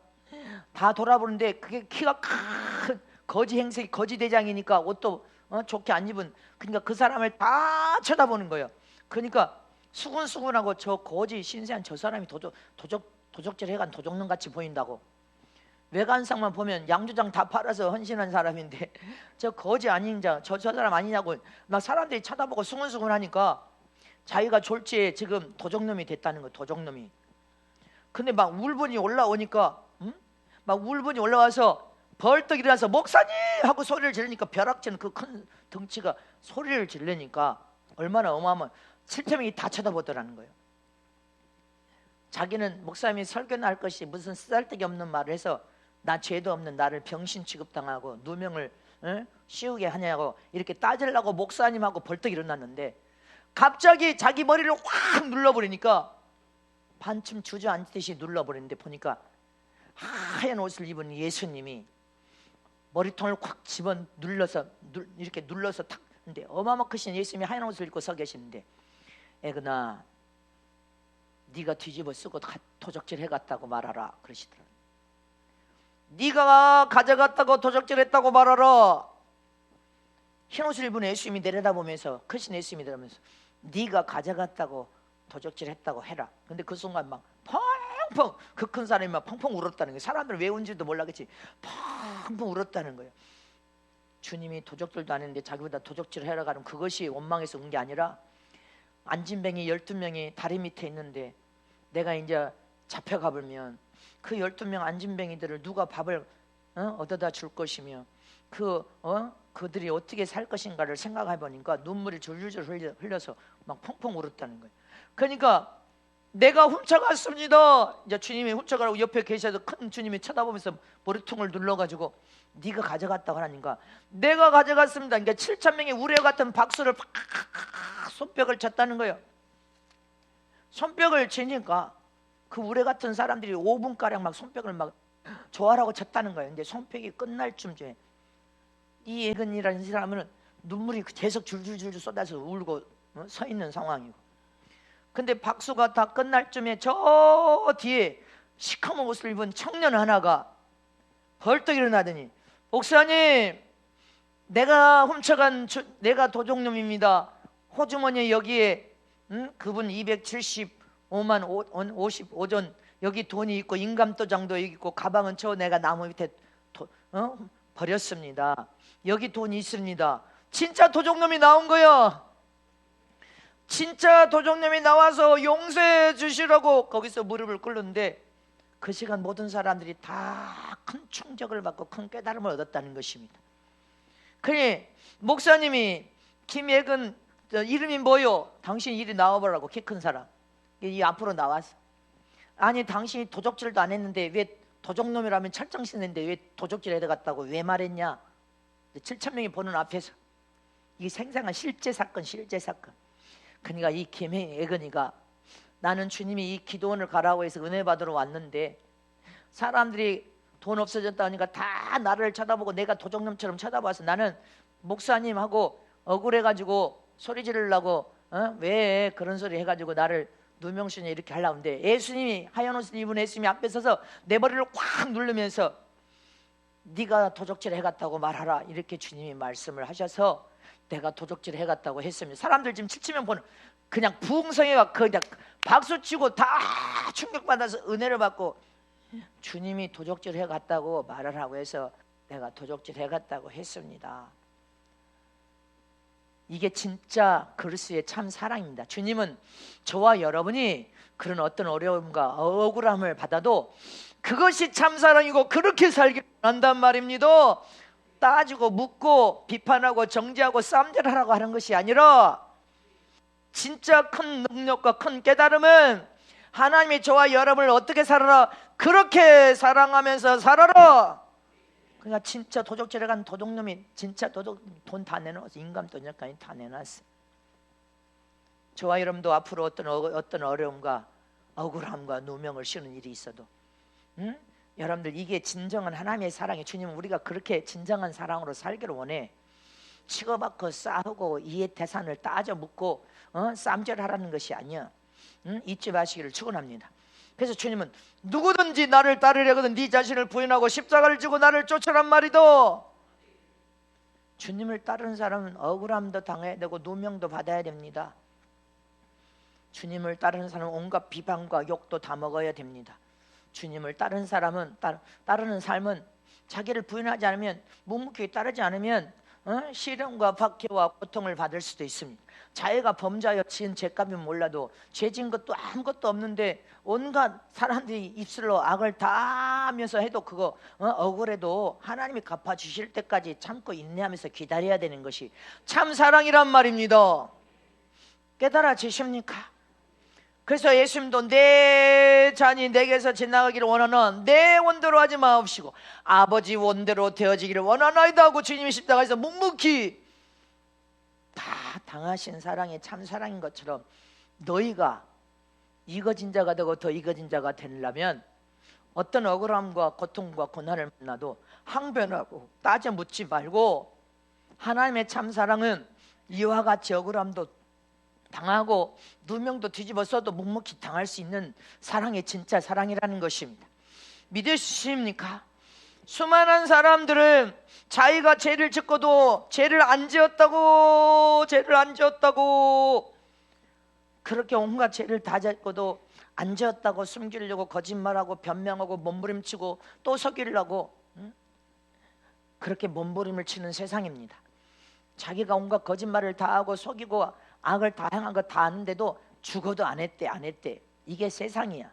다 돌아보는데 그게 키가 큰 거지 행색이 거지 대장이니까 옷도 좋게 안 입은 그러니까 그 사람을 다 쳐다보는 거예요. 그러니까 수근수근하고 저 거지 신세한 저 사람이 도적질 해간 도적놈 같이 보인다고. 외관상만 보면 양조장 다 팔아서 헌신한 사람인데 저 거지 아닌자 저 사람 아니냐고 막 사람들이 쳐다보고 수근수근하니까 자기가 졸지에 지금 도적놈이 됐다는 거예요. 도적놈이. 근데 막 울분이 올라오니까 막 울분이 올라와서 벌떡 일어나서 목사님 하고 소리를 지르니까 벼락치는 그 큰 덩치가 소리를 지르니까 얼마나 어마어마한 7,000명이 다 쳐다보더라는 거예요. 자기는 목사님이 설교나 할 것이 무슨 쓰잘데기 없는 말을 해서 나 죄도 없는 나를 병신 취급당하고 누명을 씌우게 하냐고 이렇게 따지려고 목사님하고 벌떡 일어났는데 갑자기 자기 머리를 확 눌러버리니까 반쯤 주저앉듯이 눌러버리는데 보니까 하얀 옷을 입은 예수님이 머리통을 확 집어 눌러서 이렇게 눌러서 탁 근데 어마어마 크신 예수님이 하얀 옷을 입고 서 계시는데 애그나 네가 뒤집어 쓰고 도적질 해갔다고 말하라 그러시더라고요. 네가 가져갔다고 도적질했다고 말하라. 흰옷을 입은 예수님이 내려다보면서 크신 예수님이 내려다보면서 네가 가져갔다고 도적질했다고 해라. 근데 그 순간 막 펑펑 그 큰 사람이 막 펑펑 울었다는 거예요. 사람들은 왜 운지도 몰라겠지. 펑펑 울었다는 거예요. 주님이 도적질도 안 했는데 자기보다 도적질을 해라 가면 그것이 원망해서 온 게 아니라 안진뱅이 12명이 다리 밑에 있는데 내가 이제 잡혀가 보면 그 12명 안진뱅이들을 누가 밥을 얻어다 줄 것이며 그들이 어떻게 살 것인가를 생각해 보니까 눈물이 줄줄줄 흘려서 막 펑펑 울었다는 거예요. 그러니까 내가 훔쳐갔습니다. 이제 주님이 훔쳐가라고 옆에 계셔서 큰 주님이 쳐다보면서 머리통을 눌러가지고 네가 가져갔다고 하니까 내가 가져갔습니다. 그러니까 7,000명이 우레 같은 박수를 팍 손뼉을 쳤다는 거예요. 손뼉을 치니까 그 우레 같은 사람들이 5분가량 막 손뼉을 막 좋아라고 쳤다는 거예요. 이제 손뼉이 끝날 쯤에 이 예근이라는 사람은 눈물이 계속 줄줄줄 쏟아서 울고 서 있는 상황이고 근데 박수가 다 끝날 쯤에 저 뒤에 시커먼 옷을 입은 청년 하나가 벌떡 일어나더니, 목사님, 내가 훔쳐간 내가 도둑놈입니다. 호주머니에 여기에 그분 275만 55전 여기 돈이 있고 인감도장도 여기 있고 가방은 저 내가 나무 밑에 버렸습니다. 여기 돈이 있습니다. 진짜 도둑놈이 나온 거야. 진짜 도둑놈이 나와서 용서해 주시라고 거기서 무릎을 꿇는데, 그 시간 모든 사람들이 다 큰 충격을 받고 큰 깨달음을 얻었다는 것입니다. 그러니 목사님이, 김예근 이름이 뭐요? 당신 이리 나와보라고. 키 큰 사람 이 앞으로 나왔어. 아니 당신이 도적질도 안 했는데 왜 도적놈이라면 철장신인데 왜 도적질 해갔다고 왜 말했냐? 7,000명이 보는 앞에서. 이게 생생한 실제 사건. 그러니까 이 김예근이가, 나는 주님이 이 기도원을 가라고 해서 은혜 받으러 왔는데 사람들이 돈 없어졌다 하니까 다 나를 쳐다보고 내가 도적놈처럼 쳐다봐서 나는 목사님하고 억울해가지고 소리 지르려고 왜 그런 소리 해가지고 나를 누명신에 이렇게 하려고 하는데, 예수님이 하얀 옷을 입은 예수님이 앞에 서서 내 머리를 꽉 누르면서 네가 도적질 해갔다고 말하라, 이렇게 주님이 말씀을 하셔서 내가 도적질 해갔다고 했습니다. 사람들 지금 7,000명 보는 그냥 부흥성회가 그냥 박수치고 다 충격받아서 은혜를 받고, 주님이 도적질 해갔다고 말을 하고 해서 내가 도적질 해갔다고 했습니다. 이게 진짜 그리스도의 참 사랑입니다. 주님은 저와 여러분이 그런 어떤 어려움과 억울함을 받아도 그것이 참 사랑이고 그렇게 살기 원한단 말입니다. 따지고 묻고 비판하고 정죄하고 쌈질하라고 하는 것이 아니라, 진짜 큰 능력과 큰 깨달음은 하나님이 저와 여러분을 어떻게 살아라, 그렇게 사랑하면서 살아라. 그러니까 진짜 도적질에 간 도둑놈이 진짜 돈 다 내놓았어. 인감도장까지 다 내놨어. 저와 여러분도 앞으로 어떤 어려움과 억울함과 누명을 씌우는 일이 있어도 여러분들, 이게 진정한 하나님의 사랑이에요. 주님은 우리가 그렇게 진정한 사랑으로 살기를 원해. 치고받고 싸우고 이해 태산을 따져 묻고 쌈절하라는 것이 아니야. 잊지 마시기를 축원합니다. 그래서 주님은 누구든지 나를 따르려거든 네 자신을 부인하고 십자가를 지고 나를 쫓으란 말이도. 주님을 따르는 사람은 억울함도 당해야 되고 누명도 받아야 됩니다. 주님을 따르는 사람은 온갖 비방과 욕도 다 먹어야 됩니다. 주님을 따르는 사람은 따르는 삶은 자기를 부인하지 않으면, 묵묵히 따르지 않으면 시련과 박해와 고통을 받을 수도 있습니다. 자기가 범죄하여 지은 죄값은 몰라도 죄진 것도 아무것도 없는데 온갖 사람들이 입술로 악을 다 하면서 해도 그거 억울해도 하나님이 갚아주실 때까지 참고 인내하면서 기다려야 되는 것이 참 사랑이란 말입니다. 깨달아지십니까? 그래서 예수님도 내 잔이 내게서 지나가기를 원하는 내 원대로 하지 마옵시고 아버지 원대로 되어지기를 원하나이다 하고 주님이 십자가에서 묵묵히 다 당하신 사랑이 참 사랑인 것처럼, 너희가 이거진 자가 되고 더 이거진 자가 되려면 어떤 억울함과 고통과 고난을 만나도 항변하고 따져 묻지 말고, 하나님의 참 사랑은 이와 같이 억울함도 당하고 누명도 뒤집어 써도 묵묵히 당할 수 있는 사랑이 진짜 사랑이라는 것입니다. 믿으십니까? 수많은 사람들은 자기가 죄를 짓고도 죄를 안 지었다고 그렇게 온갖 죄를 다 짓고도 안 지었다고 숨기려고 거짓말하고 변명하고 몸부림치고 또 속이려고 그렇게 몸부림을 치는 세상입니다. 자기가 온갖 거짓말을 다 하고 속이고 악을 다 행한 거 다 아는데도 죽어도 안 했대. 이게 세상이야.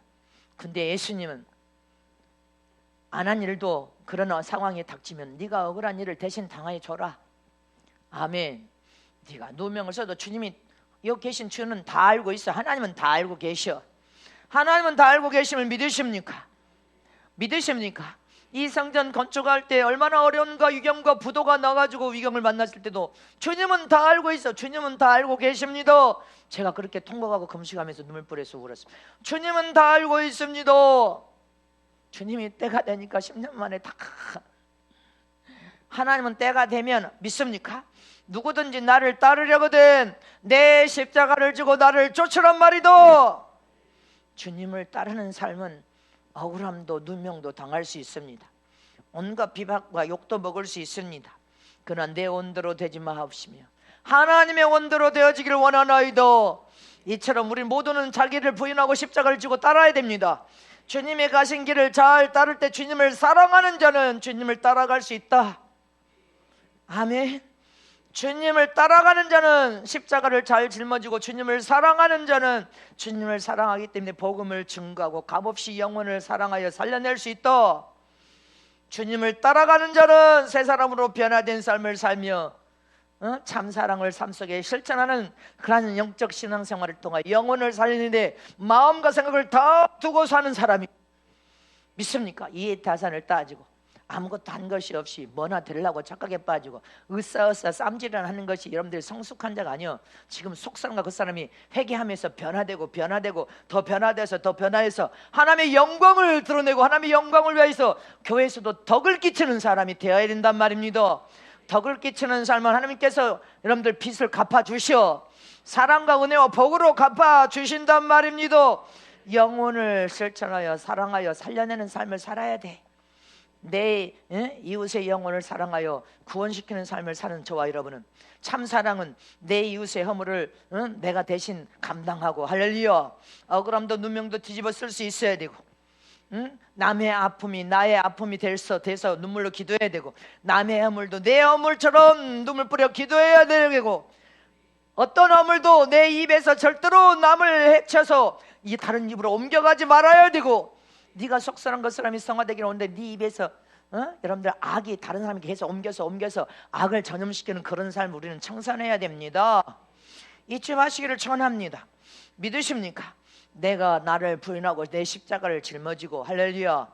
근데 예수님은 안 한 일도 그런 상황이 닥치면 네가 억울한 일을 대신 당하여 줘라. 아멘. 네가 누명을 써도 주님이 여기 계신 주는 다 알고 있어. 하나님은 다 알고 계셔. 하나님은 다 알고 계심을 믿으십니까? 이 성전 건축할 때 얼마나 어려움과 위경과 부도가 나가지고 위경을 만났을 때도 주님은 다 알고 있어. 주님은 다 알고 계십니다. 제가 그렇게 통곡하고 금식하면서 눈물 뿌려서 울었습니다. 주님은 다 알고 있습니다. 주님이 때가 되니까 10년 만에 다. 하나님은 때가 되면 믿습니까? 누구든지 나를 따르려거든 내 십자가를 지고 나를 쫓으란 말이도. 주님을 따르는 삶은 억울함도 누명도 당할 수 있습니다. 온갖 비박과 욕도 먹을 수 있습니다. 그러나 내 원대로 되지 마옵시며 하나님의 원대로 되어지기를 원하나이다. 이처럼 우리 모두는 자기를 부인하고 십자가를 지고 따라야 됩니다. 주님의 가신 길을 잘 따를 때 주님을 사랑하는 자는 주님을 따라갈 수 있다. 아멘. 주님을 따라가는 자는 십자가를 잘 짊어지고 주님을 사랑하는 자는 주님을 사랑하기 때문에 복음을 증거하고 값없이 영혼을 사랑하여 살려낼 수 있다. 주님을 따라가는 자는 새 사람으로 변화된 삶을 살며 참사랑을 삶 속에 실천하는 그러한 영적 신앙생활을 통하여 영혼을 살리는데 마음과 생각을 다 두고 사는 사람이 믿습니까? 이해 타산을 따지고 아무것도 한 것이 없이 뭐나 되려고 착각에 빠지고 으쌰으쌰 쌈질을 하는 것이 여러분들이 성숙한 자가 아니요. 지금 속사람과 겉사람이 회개하면서 변화되고 더 변화돼서 더 변화해서 하나님의 영광을 드러내고 하나님의 영광을 위해서 교회에서도 덕을 끼치는 사람이 되어야 된단 말입니다. 덕을 끼치는 삶은 하나님께서 여러분들 빚을 갚아주시어 사랑과 은혜와 복으로 갚아주신단 말입니다. 영혼을 실천하여 사랑하여 살려내는 삶을 살아야 돼. 내 이웃의 영혼을 사랑하여 구원시키는 삶을 사는 저와 여러분은 참사랑은 내 이웃의 허물을 내가 대신 감당하고 할렐루야 억울함도 누명도 뒤집어 쓸 수 있어야 되고 남의 아픔이 나의 아픔이 돼서 눈물로 기도해야 되고 남의 허물도 내 허물처럼 눈물 뿌려 기도해야 되고 어떤 허물도 내 입에서 절대로 남을 해쳐서 이 다른 입으로 옮겨가지 말아야 되고 네가 속상한 것 사람이 성화되기를 오는데 네 입에서 여러분들 악이 다른 사람에게 계속 옮겨서 악을 전염시키는 그런 삶 우리는 청산해야 됩니다. 잊지 마시기를 전합니다. 믿으십니까? 내가 나를 부인하고 내 십자가를 짊어지고 할렐루야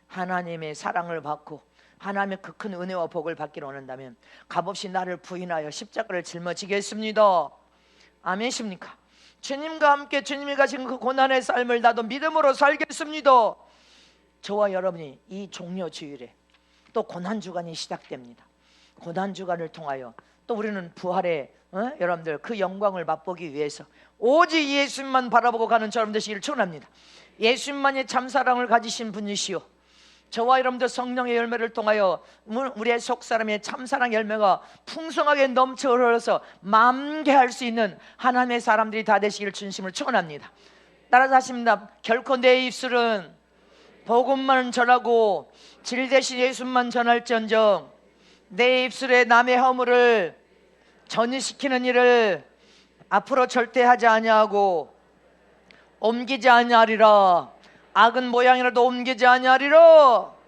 하나님의 사랑을 받고 하나님의 그 큰 은혜와 복을 받기를 원한다면 값없이 나를 부인하여 십자가를 짊어지겠습니다. 아멘이십니까? 주님과 함께 주님이 가신 그 고난의 삶을 나도 믿음으로 살겠습니다. 저와 여러분이 이 종려 주일에 또 고난주간이 시작됩니다. 고난주간을 통하여 또 우리는 부활의 여러분들 그 영광을 맛보기 위해서 오직 예수님만 바라보고 가는 저러분 되시기를 축원합니다. 예수님만이 참사랑을 가지신 분이시오. 저와 여러분들 성령의 열매를 통하여 우리의 속사람의 참사랑 열매가 풍성하게 넘쳐 흘러서 만개할 수 있는 하나님의 사람들이 다 되시기를 진심으로 축원합니다. 따라서 하십니다. 결코 내 입술은 복음만 전하고 질 대신 예수만 전할지언정 내 입술에 남의 허물을 전이시키는 일을 앞으로 절대 하지 아니하고 옮기지 아니하리라. 악은 모양이라도 옮기지 아니하리라.